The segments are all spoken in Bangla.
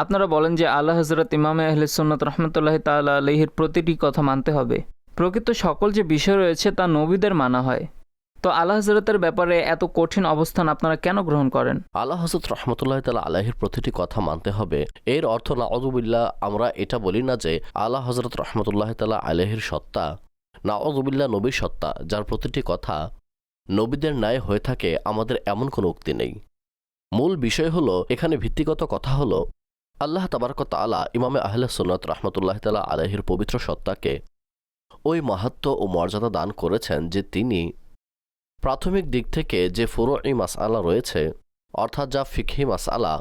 আপনারা বলেন যে আলা হযরত ইমামে আহলে সুন্নাত রহমতুল্লাহি তাআলা আলাইহির প্রতিটি কথা মানতে হবে। প্রকৃত সকল যে বিষয় রয়েছে তা নবীদের মানা হয়। তো আলা হযরতের ব্যাপারে এত কঠিন অবস্থান আপনারা কেন গ্রহণ করেন? আলা হযরত রহমতুল্লাহ তাআলা আলাইহির প্রতিটি কথা মানতে হবে, এর অর্থ নাউযুবিল্লাহ আমরা এটা বলি না যে আলা হযরত রহমতুল্লাহ তাআলা আলাইহির সত্তা, নাউযুবিল্লাহ নবীর সত্তা যার প্রতিটি কথা নবীদের ন্যায় হয়ে থাকে, আমাদের এমন কোনো উক্তি নেই। মূল বিষয় হলো, এখানে ভিত্তিগত কথা হলো আল্লাহ তাবারক তাআলা ইমামে আহলে সুন্নাত রাহমাতুল্লাহ তাআলা আলাইহির পবিত্র সত্তাকে ওই মাহাত্ম্য ও মর্যাদা দান করেছেন যে তিনি প্রাথমিক দিক থেকে যে ফুরুই মাসআলা রয়েছে, অর্থাৎ যা ফিকহি মাসআলা,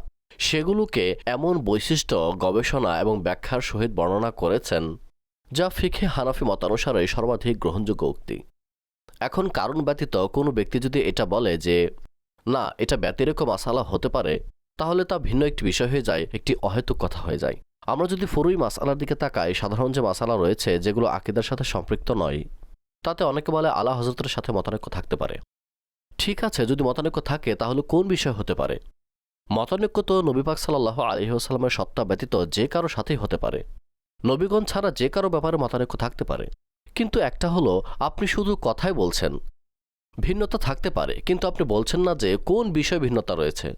সেগুলোকে এমন বৈশিষ্ট্য, গবেষণা এবং ব্যাখ্যার সহিত বর্ণনা করেছেন যা ফিকহে হানাফি মতানুসারে সর্বাধিক গ্রহণযোগ্য উক্তি। এখন কারণ ব্যতীত কোনো ব্যক্তি যদি এটা বলে যে না, এটা ব্যতিরেক মাসআলা হতে পারে, তাহলে তা ভিন্ন একটি বিষয় হয়ে যায়, একটি অহেতুক কথা হয়ে যায়। আমরা যদি ফুরুই মাসআলার দিকে তাকাই, সাধারণ যে মাসআলা রয়েছে যেগুলো আকীদার সাথে সম্পৃক্ত নয়, তাতে অনেকে বলে আলা হযরতের সাথে মতানৈক্য থাকতে পারে। ঠিক আছে, যদি মতানৈক্য থাকে তাহলে কোন বিষয় হতে পারে? মতানৈক্য তো নবী পাক সাল্লাল্লাহু আলাইহি ওয়াসাল্লামের সত্তা ব্যতীত যে কারো সাথেই হতে পারে। নবীগণ ছাড়া যে কারো ব্যাপারে মতানৈক্য থাকতে পারে। কিন্তু একটা হলো আপনি শুধু কথাই বলছেন, ভিন্নতা থাকতে পারে, কিন্তু আপনি বলছেন না যে কোন বিষয়ে ভিন্নতা রয়েছে।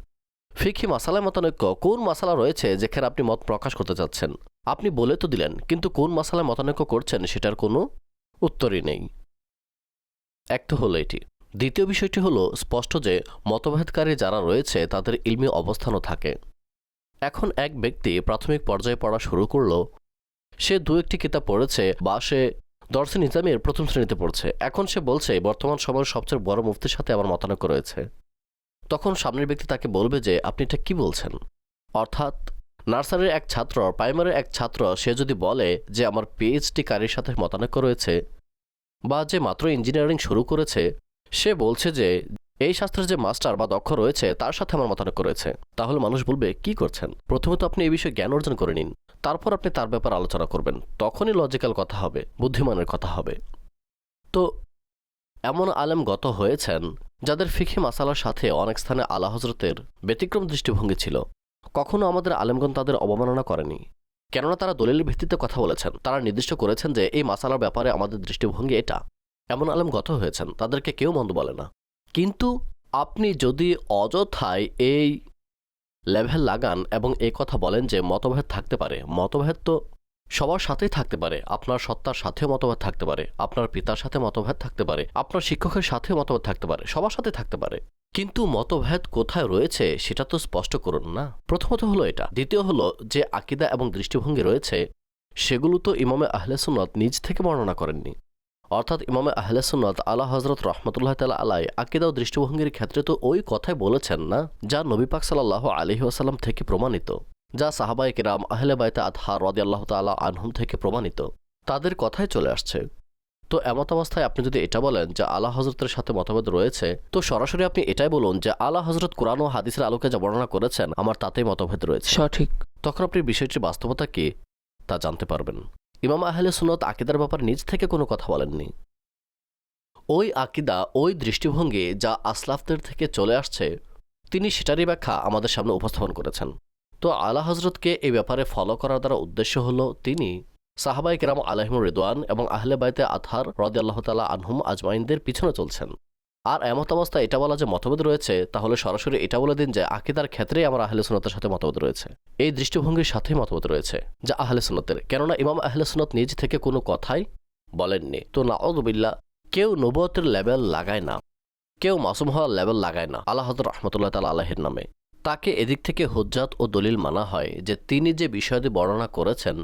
ফিকহি মাসালায় মতানৈক্য কোন মাসালা রয়েছে যেখানে আপনি মত প্রকাশ করতে চাচ্ছেন, আপনি বলে তো দিলেন, কিন্তু কোন মাসালায় মতানৈক্য করছেন সেটার কোনো উত্তরই নেই। এক তো হলো এটি। দ্বিতীয় বিষয়টি হলো স্পষ্ট যে মতভেদকারী যারা রয়েছে তাদের ইলমি অবস্থানও থাকে। এখন এক ব্যক্তি প্রাথমিক পর্যায়ে পড়া শুরু করলো, সে দু একটি কিতাব পড়েছে বা সে দর্সে নিজামের প্রথম শ্রেণীতে পড়ছে, এখন সে বলছে বর্তমান সময়ের সবচেয়ে বড় মুফতির সাথে আমার মতানৈক্য রয়েছে। তখন সামনের ব্যক্তি তাকে বলবে যে আপনি এটা কি বলছেন? অর্থাৎ নার্সারির এক ছাত্র, প্রাইমারির এক ছাত্র, সে যদি বলে যে আমার পিএইচডি কারির সাথে মতানৈক্য রয়েছে, বা যে মাত্র ইঞ্জিনিয়ারিং শুরু করেছে সে বলছে যে এই শাস্ত্রের যে মাস্টার বা দক্ষ রয়েছে তার সাথে আমার মতানৈক্য রয়েছে, তাহলে মানুষ বলবে কি করছেন? প্রথমে তো আপনি এই বিষয়ে জ্ঞান অর্জন করে নিন, তারপর আপনি তার ব্যাপারে আলোচনা করবেন, তখনই লজিক্যাল কথা হবে, বুদ্ধিমানের কথা হবে। তো এমন আলেম গত হয়েছেন যাদের ফিকহি মাসালার সাথে অনেক স্থানে আলা হযরতের ব্যতিক্রম দৃষ্টিভঙ্গি ছিল। কখনো আমাদের আলেমগণ তাদের অবমাননা করেনি, কেননা তারা দলিলের ভিত্তিতে কথা বলেছেন, তারা নির্দিষ্ট করেছেন যে এই মাসালার ব্যাপারে আমাদের দৃষ্টিভঙ্গি এটা। এমন আলেম গত হয়েছেন, তাদেরকে কেউ মন্দ বলে না। কিন্তু আপনি যদি অযথায় এই লেভেল লাগান এবং এই কথা বলেন যে মতভেদ থাকতে পারে, মতভেদ তো সবার সাথেই থাকতে পারে, আপনার সত্তার সাথেও মতভেদ থাকতে পারে, আপনার পিতার সাথে মতভেদ থাকতে পারে, আপনার শিক্ষকের সাথেও মতভেদ থাকতে পারে, সবার সাথে থাকতে পারে, কিন্তু মতভেদ কোথায় রয়েছে সেটা তো স্পষ্ট করুন না। প্রথমত হলো এটা। দ্বিতীয় হলো যে আকীদা এবং দৃষ্টিভঙ্গি রয়েছে সেগুলো তো ইমামে আহলে সুন্নাত নিজ থেকে বর্ণনা করেননি। অর্থাৎ ইমামে আহলে সুন্নাত আলা হযরত রাহমাতুল্লাহ তাআলা আলাই আকীদা ও দৃষ্টিভঙ্গির ক্ষেত্রে তো ওই কথাই বলেছেন না যা নবী পাক সাল্লাল্লাহু আলাইহি ওয়াসাল্লাম থেকে প্রমাণিত, যা সাহাবায়ে কেরাম আহলে বাইতে আতহার রাদিয়াল্লাহু তাআলা আনহুম থেকে প্রমাণিত, তাদের কথাই চলে আসছে। তো এমত অবস্থায় আপনি যদি এটা বলেন যে আলা হযরতের সাথে মতভেদ রয়েছে, তো সরাসরি আপনি এটাই বলুন যে আলা হযরত কুরআন ও হাদিসের আলোকে যা বর্ণনা করেছেন আমার তাতেই মতভেদ রয়েছে। সঠিক। তখন আপনি বিষয়টির বাস্তবতা কি তা জানতে পারবেন। ইমাম আহলে সুন্নাত আকীদার ব্যাপারে নিজ থেকে কোনো কথা বলেননি। ওই আকীদা, ওই দৃষ্টিভঙ্গি যা আসলাফদের থেকে চলে আসছে, তিনি সেটারই ব্যাখ্যা আমাদের সামনে উপস্থাপন করেছেন। তো আলা হযরতকে এই ব্যাপারে ফলো করার দ্বারা উদ্দেশ্য হলো তিনি সাহাবায়ে কেরাম আলাইহিমুর রিদওয়ান এবং আহলে বাইতে আতহার রাদিয়াল্লাহু তাআলা আনহুম আজমাইনদের পিছনে চলছেন। আর এমত অবস্থায় এটা বলা যে মতভেদ রয়েছে, তাহলে সরাসরি এটা বলে দিন যে আকীদার ক্ষেত্রেই আমার আহলে সুন্নাতের সাথে মতভেদ রয়েছে, এই দৃষ্টিভঙ্গির সাথে মতভেদ রয়েছে যা আহলে সুন্নাতের, কেননা ইমাম আহলে সুন্নাত নিজ থেকে কোনো কথাই বলেননি। তো নাউযুবিল্লাহ, কেউ নবুয়তের লেভেল লাগায় না, কেউ মাসুম হওয়ার লেভেল লাগায় না আলা হযরত রাহমাতুল্লাহ তাআলা আলাইহির নামে। তাকে এদিক থেকে হুজ্জাত ও দলিল মানা হয় যে তিনি যে বিষয়াদি বর্ণনা করেছেন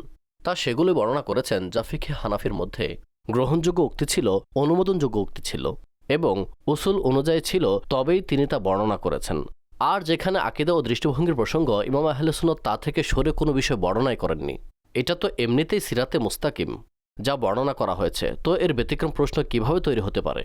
তা সেগুলি বর্ণনা করেছেন যা ফিকহে হানাফির মধ্যে গ্রহণযোগ্য উক্তি ছিল, অনুমোদনযোগ্য উক্তি ছিল এবং উসুল অনুযায়ী ছিল, তবেই তিনি তা বর্ণনা করেছেন। আর যেখানে আকীদা ও দৃষ্টিভঙ্গির প্রসঙ্গ, ইমাম আহলে সুন্নাত তা থেকে সরে কোনো বিষয় বর্ণনাই করেননি। এটা তো এমনিতেই সিরাতে মুস্তাকিম যা বর্ণনা করা হয়েছে, তো এর ব্যতিক্রম প্রশ্ন কিভাবে তৈরি হতে পারে?